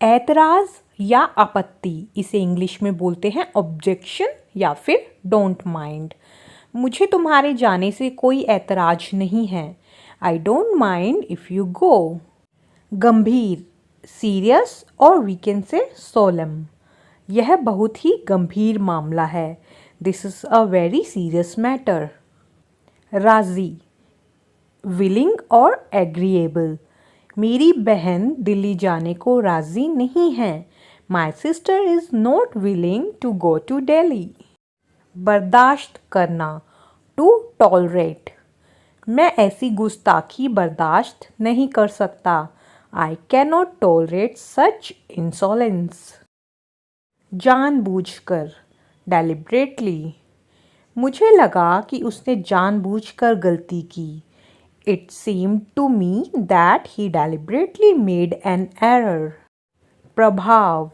ऐतराज़ या आपत्ति, इसे इंग्लिश में बोलते हैं ऑब्जेक्शन या फिर डोंट माइंड। मुझे तुम्हारे जाने से कोई ऐतराज नहीं है। I don't mind if you go. गंभीर, सीरियस और वी कैन से सोलम। यह बहुत ही गंभीर मामला है। This is a very serious matter. राज़ी, विलिंग और एग्रीएबल। मेरी बहन दिल्ली जाने को राज़ी नहीं है। My sister is not willing to go to Delhi. बर्दाश्त करना, टू टॉलरेट। मैं ऐसी गुस्ताखी बर्दाश्त नहीं कर सकता। I can not tolerate such insolence. जानबूझकर, डेलिब्रेटली। मुझे लगा कि उसने जानबूझकर गलती की। It seemed to me that he deliberately made an error. प्रभाव,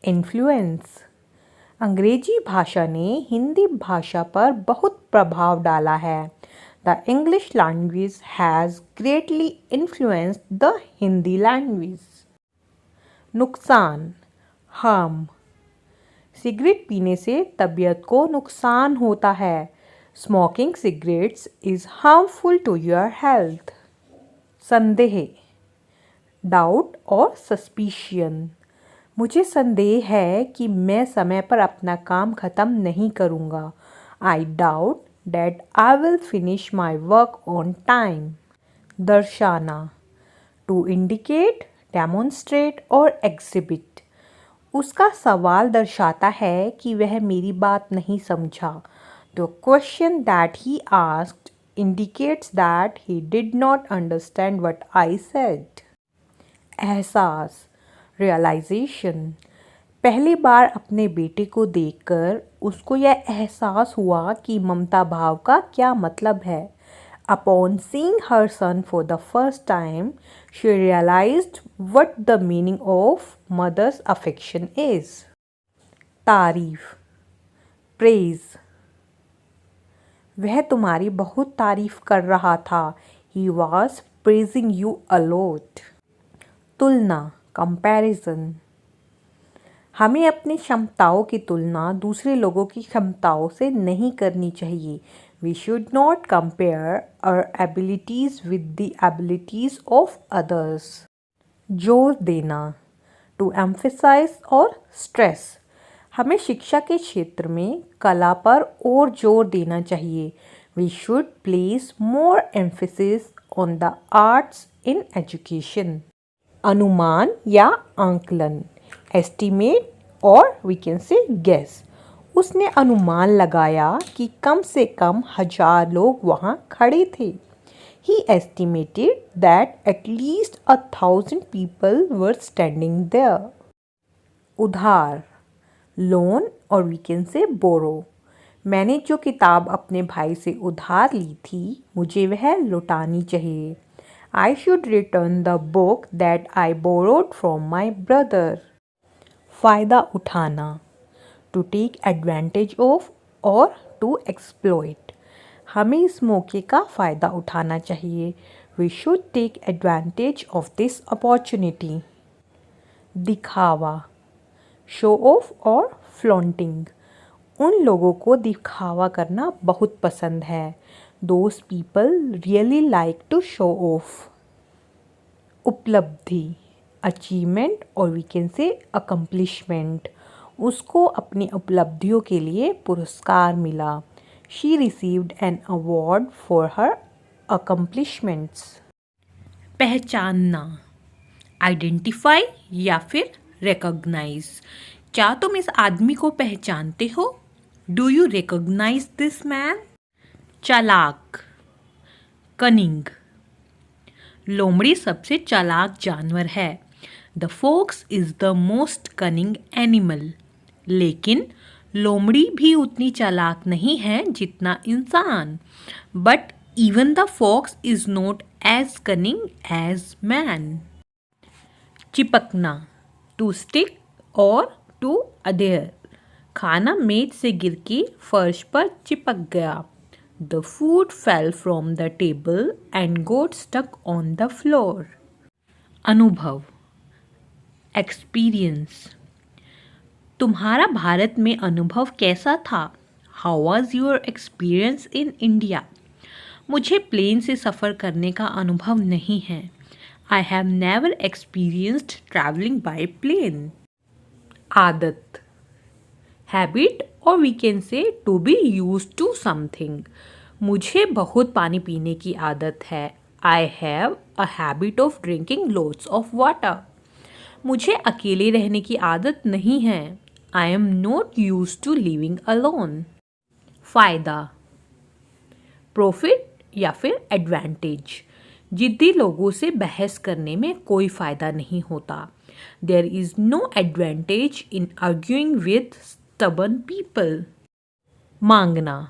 influence। अंग्रेजी भाषा ने हिंदी भाषा पर बहुत प्रभाव डाला है। The English language has greatly influenced the Hindi language. नुकसान, harm। सिगरेट पीने से तबीयत को नुकसान होता है। Smoking cigarettes is harmful to your health. संदेह, डाउट और सस्पिशन। मुझे संदेह है कि मैं समय पर अपना काम ख़त्म नहीं करूँगा। I doubt that I will finish my work on time. दर्शाना, टू इंडिकेट, डेमोन्स्ट्रेट और एग्जिबिट। उसका सवाल दर्शाता है कि वह मेरी बात नहीं समझा। The question that he asked indicates that he did not understand what I said. एहसास, realization। पहली बार अपने बेटे को देखकर उसको यह एहसास हुआ कि ममता भाव का क्या मतलब है। Upon seeing her son for the first time, she realized what the meaning of mother's affection is. तारीफ, praise। वह तुम्हारी बहुत तारीफ कर रहा था। He was praising you a lot. तुलना, कंपैरिजन। हमें अपनी क्षमताओं की तुलना दूसरे लोगों की क्षमताओं से नहीं करनी चाहिए। We should not compare our abilities with the abilities of others. जोर देना, to emphasize और stress। हमें शिक्षा के क्षेत्र में कला पर और जोर देना चाहिए। We should place more emphasis on the arts in education. अनुमान या आंकलन, estimate और we can say guess। उसने अनुमान लगाया कि कम से कम 1000 लोग वहाँ खड़े थे। He estimated that at least 1000 people were standing there. उधार, लोन और वी कैन से बोरो। मैंने जो किताब अपने भाई से उधार ली थी मुझे वह लौटानी चाहिए। I should return the book that I borrowed from my brother. फ़ायदा उठाना, टू टेक एडवांटेज ऑफ और टू एक्सप्लॉइट। हमें इस मौके का फ़ायदा उठाना चाहिए। We should take advantage of this opportunity. दिखावा, शो ऑफ और फ्लॉन्टिंग। उन लोगों को दिखावा करना बहुत पसंद है। Those people really like to show off. उपलब्धि, अचीवमेंट और वी कैन से अकम्पलिशमेंट। उसको अपनी उपलब्धियों के लिए पुरस्कार मिला। She received an award for her accomplishments. पहचानना, आइडेंटिफाई या फिर रिकॉग्नाइज। क्या तुम इस आदमी को पहचानते हो? Do you recognize this man? चालाक, कनिंग। लोमड़ी सबसे चालाक जानवर है। The fox is the most cunning animal. लेकिन लोमड़ी भी उतनी चालाक नहीं है जितना इंसान। But even the fox is not as cunning as man. चिपकना, टू स्टिक और टू अडेयर। खाना मेज से गिर के फर्श पर चिपक गया। The food fell from the table and got stuck on the floor. अनुभव, एक्सपीरियंस, तुम्हारा भारत में अनुभव कैसा था? How was your experience in India? मुझे प्लेन से सफ़र करने का अनुभव नहीं है। I have never experienced travelling by plane. आदत, हैबिट और we can say to be use to something. मुझे बहुत पानी पीने की आदत है। I have a habit of drinking lots of water. मुझे अकेले रहने की आदत नहीं है। I am not use to living alone. फ़ायदा, प्रॉफिट या फिर एडवांटेज, जिद्दी लोगों से बहस करने में कोई फ़ायदा नहीं होता। There is no advantage in arguing with stubborn people. मांगना,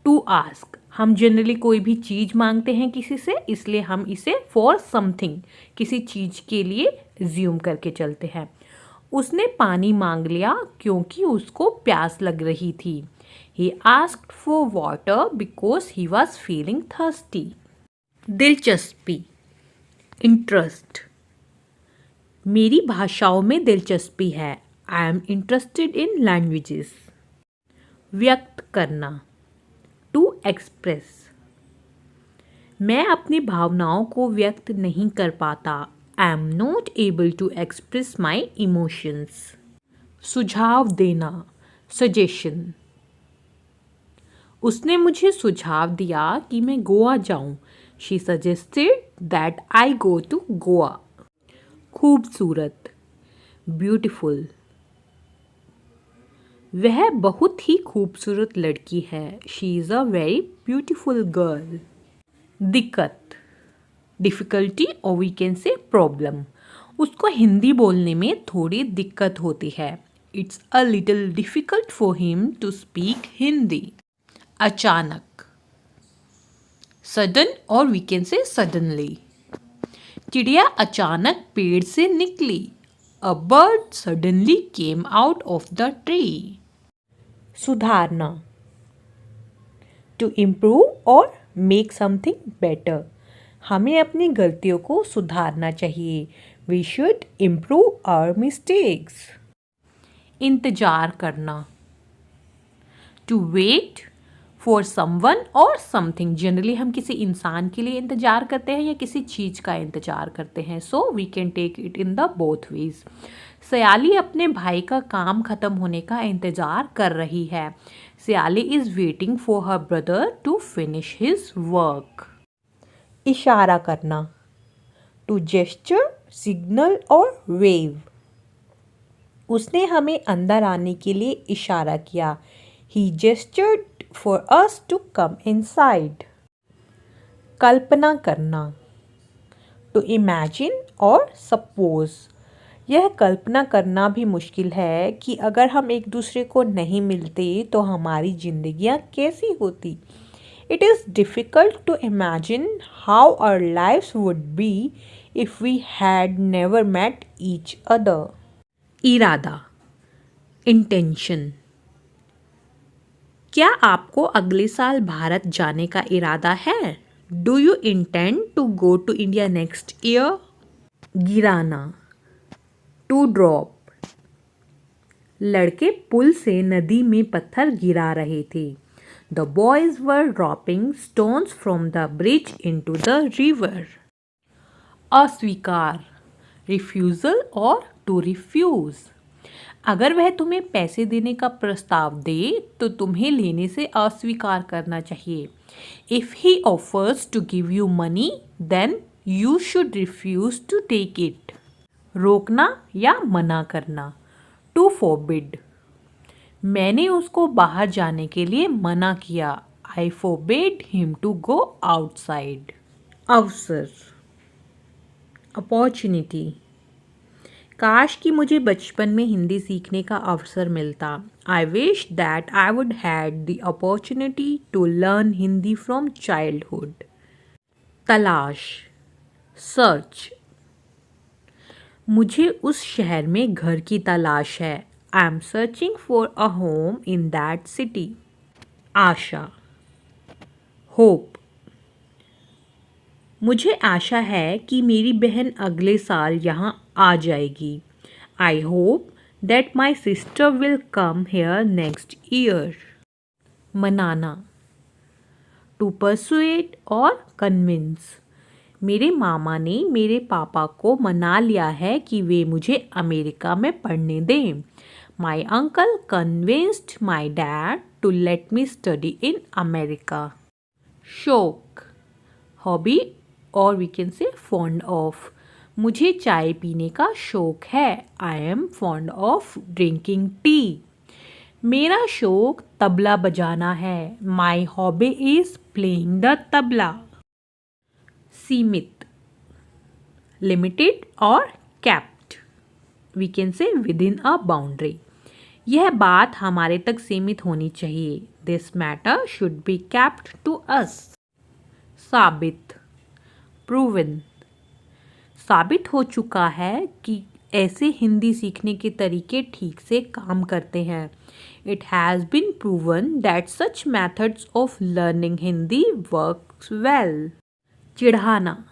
टू आस्क, हम जनरली कोई भी चीज़ मांगते हैं किसी से, इसलिए हम इसे फॉर समथिंग, किसी चीज़ के लिए ज्यूम करके चलते हैं। उसने पानी मांग लिया क्योंकि उसको प्यास लग रही थी। He asked for water because he was feeling thirsty. दिलचस्पी, इंटरेस्ट, मेरी भाषाओं में दिलचस्पी है। I am interested in languages. व्यक्त करना, टू एक्सप्रेस, मैं अपनी भावनाओं को व्यक्त नहीं कर पाता। I am not able to express my emotions. सुझाव देना, सजेशन, उसने मुझे सुझाव दिया कि मैं गोवा जाऊं। She suggested that I go to Goa. खूबसूरत, ब्यूटीफुल, वह बहुत ही खूबसूरत लड़की है। She is a very beautiful girl. दिक्कत, डिफ़िकल्टी और वी कैन से प्रॉब्लम, उसको हिंदी बोलने में थोड़ी दिक्कत होती है। It's a little difficult for him to speak Hindi. अचानक, सडन और वी कैन से सडनली, चिड़िया अचानक पेड़ से निकली। A bird suddenly came out of the tree. सुधारना, टू इम्प्रूव और मेक समथिंग बेटर, हमें अपनी गलतियों को सुधारना चाहिए। We should improve our mistakes. इंतज़ार करना, टू वेट फॉर समवन और समथिंग, जनरली हम किसी इंसान के लिए इंतज़ार करते हैं या किसी चीज़ का इंतज़ार करते हैं। So we can take it in the both ways. Sayali अपने भाई का काम ख़त्म होने का इंतज़ार कर रही है। Sayali is waiting for her brother to finish his work. इशारा करना, टू जेस्चर, सिग्नल और वेव, उसने हमें अंदर आने के लिए इशारा किया। He gestured for us to come inside. कल्पना करना, to imagine और suppose, यह कल्पना करना भी मुश्किल है कि अगर हम एक दूसरे को नहीं मिलते तो हमारी जिंदगियां कैसी होती। It is difficult to imagine how our lives would be if we had never met each other. इरादा, इंटेंशन, क्या आपको अगले साल भारत जाने का इरादा है? Do you intend to go to India next year? गिराना, टू ड्रॉप, लड़के पुल से नदी में पत्थर गिरा रहे थे। The boys were dropping stones from the bridge into the river. अस्वीकार, रिफ्यूज़ल और टू रिफ्यूज़, अगर वह तुम्हें पैसे देने का प्रस्ताव दे तो तुम्हें लेने से अस्वीकार करना चाहिए। If he offers to give you money then you should refuse to take it. रोकना या मना करना, टू फॉरबिड, मैंने उसको बाहर जाने के लिए मना किया। I forbid him to go outside. अवसर, अपॉर्चुनिटी, काश कि मुझे बचपन में हिंदी सीखने का अवसर मिलता। I wish that I would had the opportunity to learn Hindi from childhood. तलाश, सर्च, मुझे उस शहर में घर की तलाश है। I am searching for a home in that city. आशा, होप, मुझे आशा है कि मेरी बहन अगले साल यहाँ आ जाएगी। I hope that my sister will come here next year. मनाना, टू परसुएट और कन्विंस। मेरे मामा ने मेरे पापा को मना लिया है कि वे मुझे अमेरिका में पढ़ने दें। My uncle convinced my dad to let me study in America. शौक, हॉबी और we can say fond of. मुझे चाय पीने का शौक है। I am fond of drinking tea. मेरा शौक तबला बजाना है। My hobby is playing the tabla. सीमित, लिमिटेड और kept, we can say within a boundary. यह बात हमारे तक सीमित होनी चाहिए। This matter should be kept to us. साबित, प्रूवन। साबित हो चुका है कि ऐसे हिंदी सीखने के तरीके ठीक से काम करते हैं। It has been proven that such methods of learning Hindi works well. चिढ़ाना,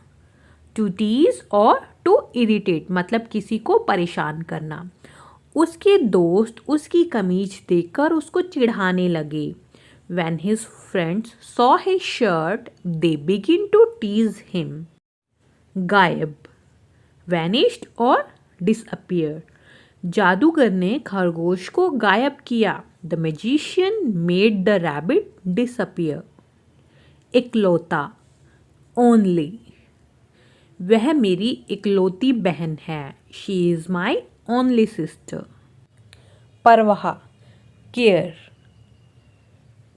टू टीज और टू इरिटेट, मतलब किसी को परेशान करना। उसके दोस्त उसकी कमीज देखकर उसको चिढ़ाने लगे। When his friends saw his shirt, they began to tease him. गायब, vanished और disappear। जादूगर ने खरगोश को गायब किया। The magician made the rabbit disappear. इकलौता, only। वह मेरी इकलौती बहन है। She is my only sister. परवाह, केयर।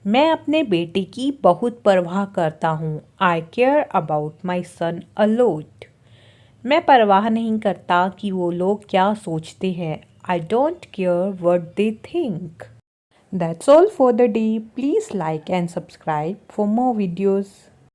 मैं अपने बेटे की बहुत परवाह करता हूँ। I care about my son a lot. मैं परवाह नहीं करता कि वो लोग क्या सोचते हैं। I don't care what they think. That's all for the day. Please like and subscribe for more videos.